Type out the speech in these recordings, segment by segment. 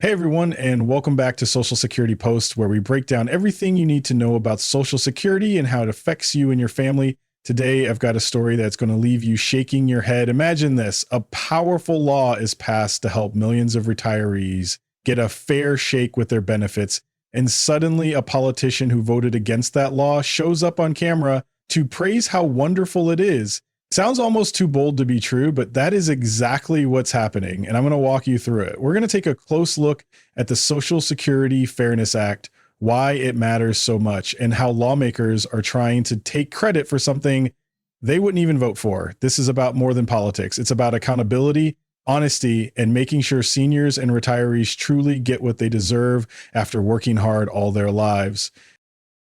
Hey everyone, and welcome back to Social Security Post, where we break down everything you need to know about Social Security and how it affects you and your family. Today, I've got a story that's going to leave you shaking your head. Imagine this: a powerful law is passed to help millions of retirees get a fair shake with their benefits, and suddenly a politician who voted against that law shows up on camera to praise how wonderful it is. Sounds almost too bold to be true, but that is exactly what's happening, and I'm going to walk you through it. We're going to take a close look at the Social Security Fairness Act, why it matters so much, and how lawmakers are trying to take credit for something they wouldn't even vote for. This is about more than politics. It's about accountability, honesty, and making sure seniors and retirees truly get what they deserve after working hard all their lives.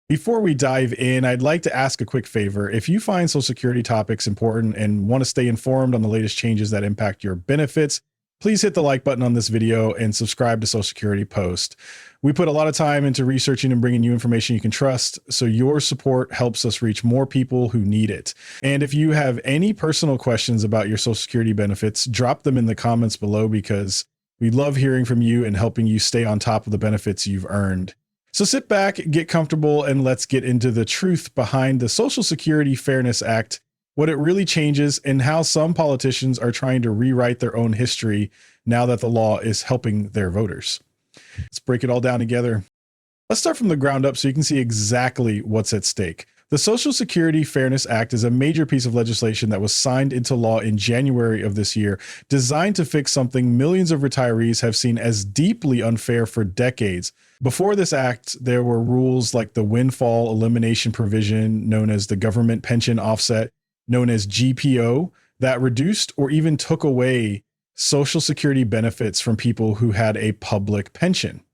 Before we dive in, I'd like to ask a quick favor. If you find Social Security topics important and want to stay informed on the latest changes that impact your benefits, please hit the like button on this video and subscribe to Social Security Post. We put a lot of time into researching and bringing you information you can trust, so your support helps us reach more people who need it. And if you have any personal questions about your Social Security benefits, drop them in the comments below, because we love hearing from you and helping you stay on top of the benefits you've earned. So sit back, get comfortable, and let's get into the truth behind the Social Security Fairness Act, what it really changes, and how some politicians are trying to rewrite their own history now that the law is helping their voters. Let's break it all down together. Let's start from the ground up so you can see exactly what's at stake. The Social Security Fairness Act is a major piece of legislation that was signed into law in January of this year, designed to fix something millions of retirees have seen as deeply unfair for decades. Before this act, there were rules like the Windfall Elimination Provision, known as the Government Pension Offset, known as GPO, that reduced or even took away Social Security benefits from people who had a public pension.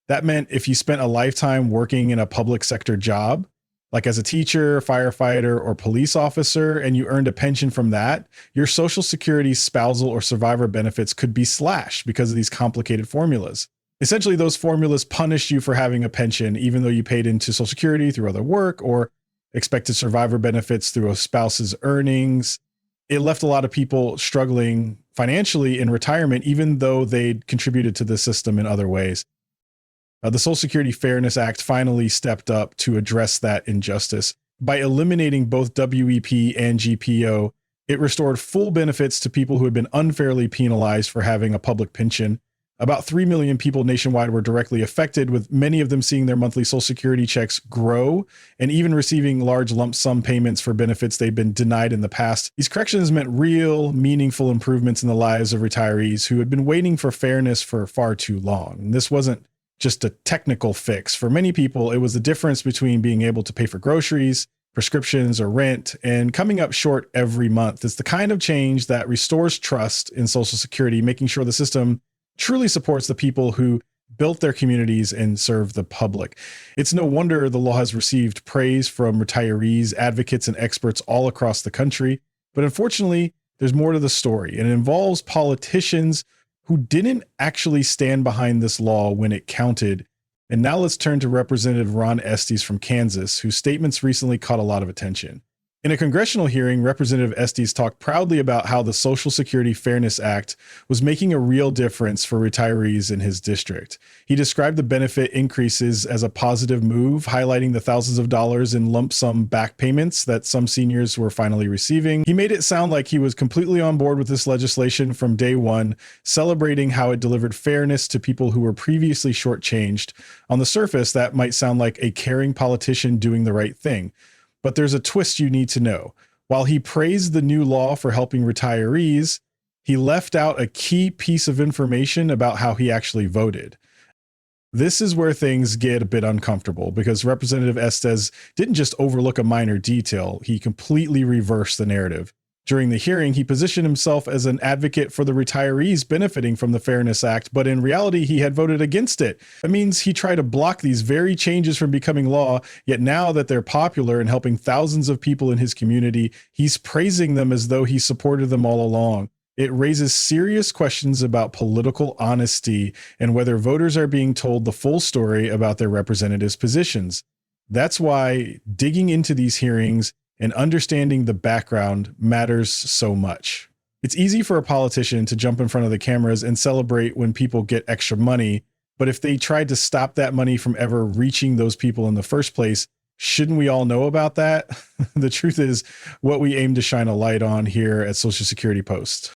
That meant if you spent a lifetime working in a public sector job, like as a teacher, firefighter, or police officer, and you earned a pension from that, your Social Security spousal or survivor benefits could be slashed because of these complicated formulas. Essentially, those formulas punished you for having a pension, even though you paid into Social Security through other work or expected survivor benefits through a spouse's earnings. It left a lot of people struggling financially in retirement, even though they'd contributed to the system in other ways. The Social Security Fairness Act finally stepped up to address that injustice. By eliminating both WEP and GPO, it restored full benefits to people who had been unfairly penalized for having a public pension. About 3 million people nationwide were directly affected, with many of them seeing their monthly Social Security checks grow and even receiving large lump sum payments for benefits they've been denied in the past. These corrections meant real, meaningful improvements in the lives of retirees who had been waiting for fairness for far too long. And this wasn't just a technical fix. For many people, it was the difference between being able to pay for groceries, prescriptions, or rent, and coming up short every month. It's the kind of change that restores trust in Social Security, making sure the system truly supports the people who built their communities and serve the public. It's no wonder the law has received praise from retirees, advocates, and experts all across the country. But unfortunately, there's more to the story, and it involves politicians who didn't actually stand behind this law when it counted. And now let's turn to Representative Ron Estes from Kansas, whose statements recently caught a lot of attention. In a congressional hearing, Representative Estes talked proudly about how the Social Security Fairness Act was making a real difference for retirees in his district. He described the benefit increases as a positive move, highlighting the thousands of dollars in lump sum back payments that some seniors were finally receiving. He made it sound like he was completely on board with this legislation from day one, celebrating how it delivered fairness to people who were previously shortchanged. On the surface, that might sound like a caring politician doing the right thing. But there's a twist you need to know. While he praised the new law for helping retirees, he left out a key piece of information about how he actually voted. This is where things get a bit uncomfortable, because Representative Estes didn't just overlook a minor detail, he completely reversed the narrative. During the hearing, he positioned himself as an advocate for the retirees benefiting from the Fairness Act, but in reality, he had voted against it. That means he tried to block these very changes from becoming law, yet now that they're popular and helping thousands of people in his community, he's praising them as though he supported them all along. It raises serious questions about political honesty and whether voters are being told the full story about their representatives' positions. That's why digging into these hearings and understanding the background matters so much. It's easy for a politician to jump in front of the cameras and celebrate when people get extra money, But if they tried to stop that money from ever reaching those people in the first place, shouldn't we all know about that? The truth is what we aim to shine a light on here at Social Security Post.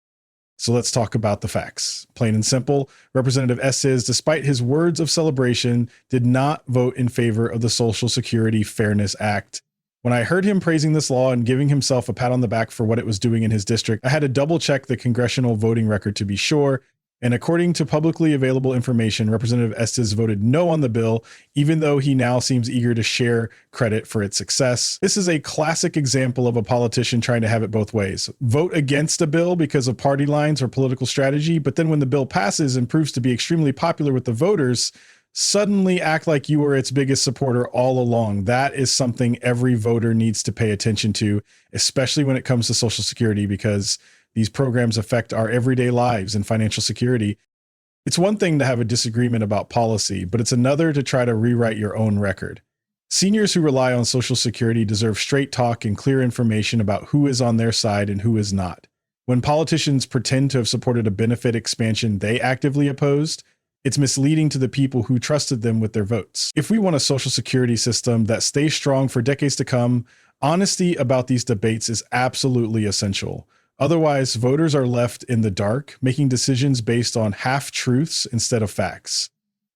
So let's talk about the facts. Plain and simple, Representative Estes, despite his words of celebration, did not vote in favor of the Social Security Fairness Act. When I heard him praising this law and giving himself a pat on the back for what it was doing in his district, I had to double check the congressional voting record to be sure. And according to publicly available information, Representative Estes voted no on the bill, even though he now seems eager to share credit for its success. This is a classic example of a politician trying to have it both ways. Vote against a bill because of party lines or political strategy, but then when the bill passes and proves to be extremely popular with the voters, suddenly act like you were its biggest supporter all along. That is something every voter needs to pay attention to, especially when it comes to Social Security, because these programs affect our everyday lives and financial security. It's one thing to have a disagreement about policy, but it's another to try to rewrite your own record. Seniors who rely on Social Security deserve straight talk and clear information about who is on their side and who is not. When politicians pretend to have supported a benefit expansion they actively opposed, it's misleading to the people who trusted them with their votes. If we want a Social Security system that stays strong for decades to come, honesty about these debates is absolutely essential. Otherwise, voters are left in the dark, making decisions based on half-truths instead of facts.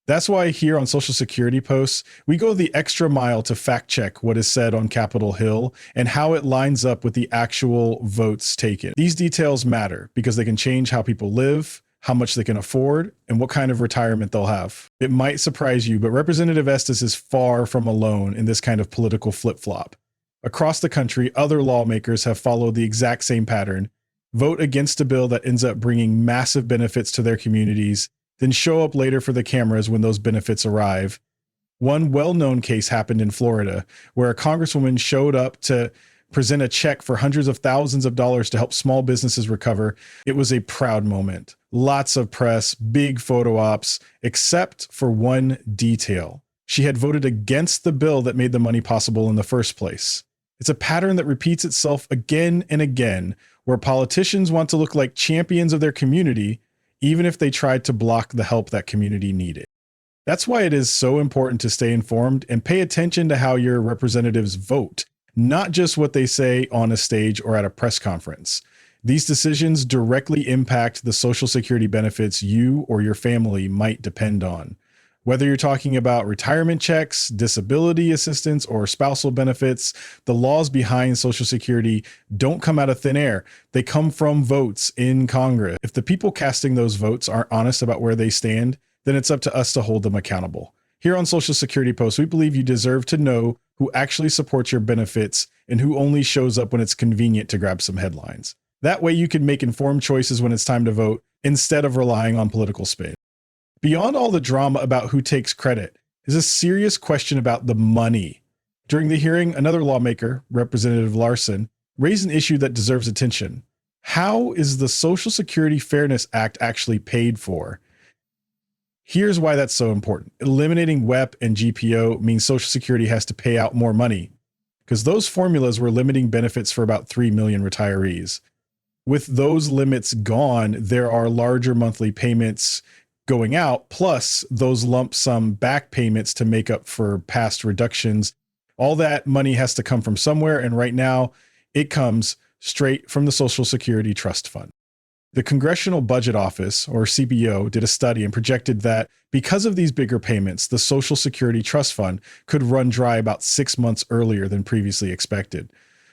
That's why here on Social Security Posts, we go the extra mile to fact-check what is said on Capitol Hill and how it lines up with the actual votes taken. These details matter because they can change how people live, how much they can afford, and what kind of retirement they'll have. It might surprise you, but Representative Estes is far from alone in this kind of political flip-flop. Across the country, other lawmakers have followed the exact same pattern: vote against a bill that ends up bringing massive benefits to their communities, then show up later for the cameras when those benefits arrive. One well-known case happened in Florida, where a congresswoman showed up to present a check for hundreds of thousands of dollars to help small businesses recover. It was a proud moment. Lots of press, big photo ops, except for one detail. She had voted against the bill that made the money possible in the first place. It's a pattern that repeats itself again and again, where politicians want to look like champions of their community, even if they tried to block the help that community needed. That's why it is so important to stay informed and pay attention to how your representatives vote, not just what they say on a stage or at a press conference. These decisions directly impact the Social Security benefits you or your family might depend on. Whether you're talking about retirement checks, disability assistance, or spousal benefits, the laws behind Social Security don't come out of thin air. They come from votes in Congress. If the people casting those votes aren't honest about where they stand, then it's up to us to hold them accountable. Here on Social Security Post, we believe you deserve to know who actually supports your benefits and who only shows up when it's convenient to grab some headlines. That way you can make informed choices when it's time to vote instead of relying on political spin. Beyond all the drama about who takes credit is a serious question about the money. During the hearing, another lawmaker, Representative Larson, raised an issue that deserves attention. How is the Social Security Fairness Act actually paid for? Here's why that's so important. Eliminating WEP and GPO means Social Security has to pay out more money, because those formulas were limiting benefits for about 3 million retirees. With those limits gone, there are larger monthly payments going out, plus those lump sum back payments to make up for past reductions. All that money has to come from somewhere, and right now it comes straight from the Social Security Trust Fund. The Congressional Budget Office, or CBO, did a study and projected that because of these bigger payments, the Social Security Trust Fund could run dry about 6 months earlier than previously expected.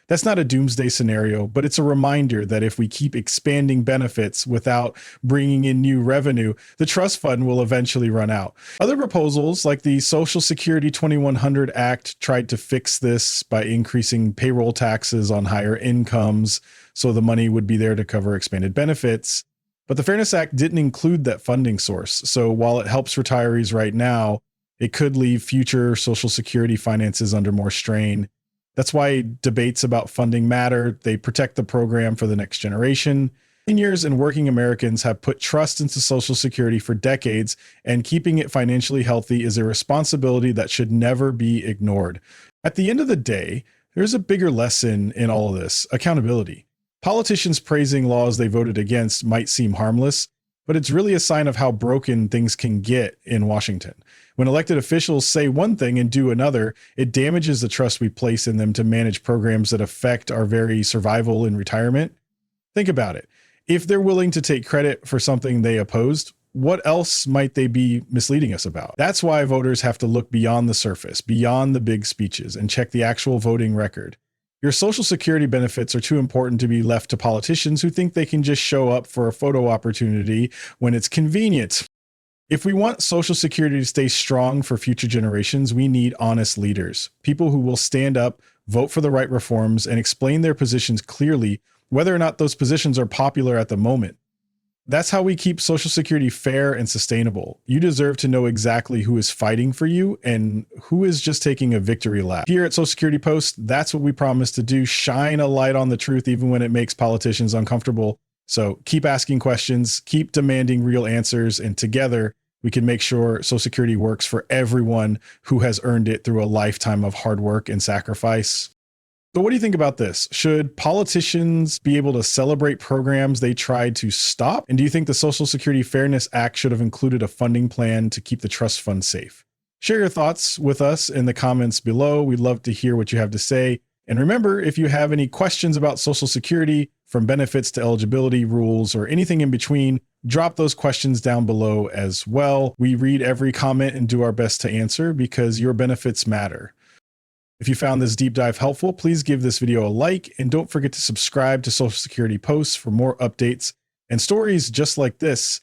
That's not a doomsday scenario, but it's a reminder that if we keep expanding benefits without bringing in new revenue, the trust fund will eventually run out. Other proposals, like the Social Security 2100 Act, tried to fix this by increasing payroll taxes on higher incomes so the money would be there to cover expanded benefits. But the Fairness Act didn't include that funding source. So while it helps retirees right now, it could leave future Social Security finances under more strain. That's why debates about funding matter. They protect the program for the next generation. Seniors and working Americans have put trust into Social Security for decades, and keeping it financially healthy is a responsibility that should never be ignored. At the end of the day, there's a bigger lesson in all of this: accountability. Politicians praising laws they voted against might seem harmless, but it's really a sign of how broken things can get in Washington. When elected officials say one thing and do another, it damages the trust we place in them to manage programs that affect our very survival in retirement. Think about it. If they're willing to take credit for something they opposed, what else might they be misleading us about? That's why voters have to look beyond the surface, beyond the big speeches, and check the actual voting record. Your Social Security benefits are too important to be left to politicians who think they can just show up for a photo opportunity when it's convenient. If we want Social Security to stay strong for future generations, we need honest leaders, people who will stand up, vote for the right reforms, and explain their positions clearly, whether or not those positions are popular at the moment. That's how we keep Social Security fair and sustainable. You deserve to know exactly who is fighting for you and who is just taking a victory lap. Here at Social Security Post, that's what we promise to do, shine a light on the truth even when it makes politicians uncomfortable. So keep asking questions, keep demanding real answers, and together we can make sure Social Security works for everyone who has earned it through a lifetime of hard work and sacrifice. So what do you think about this? Should politicians be able to celebrate programs they tried to stop? And do you think the Social Security Fairness Act should have included a funding plan to keep the trust fund safe? Share your thoughts with us in the comments below. We'd love to hear what you have to say. And remember, if you have any questions about Social Security, from benefits to eligibility rules or anything in between, drop those questions down below as well. We read every comment and do our best to answer because your benefits matter. If you found this deep dive helpful, please give this video a like and don't forget to subscribe to Social Security Posts for more updates and stories just like this.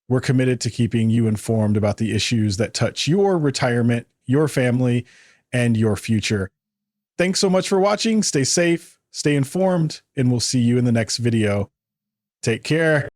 We're committed to keeping you informed about the issues that touch your retirement, your family, and your future. Thanks so much for watching. Stay safe, stay informed, and we'll see you in the next video. Take care.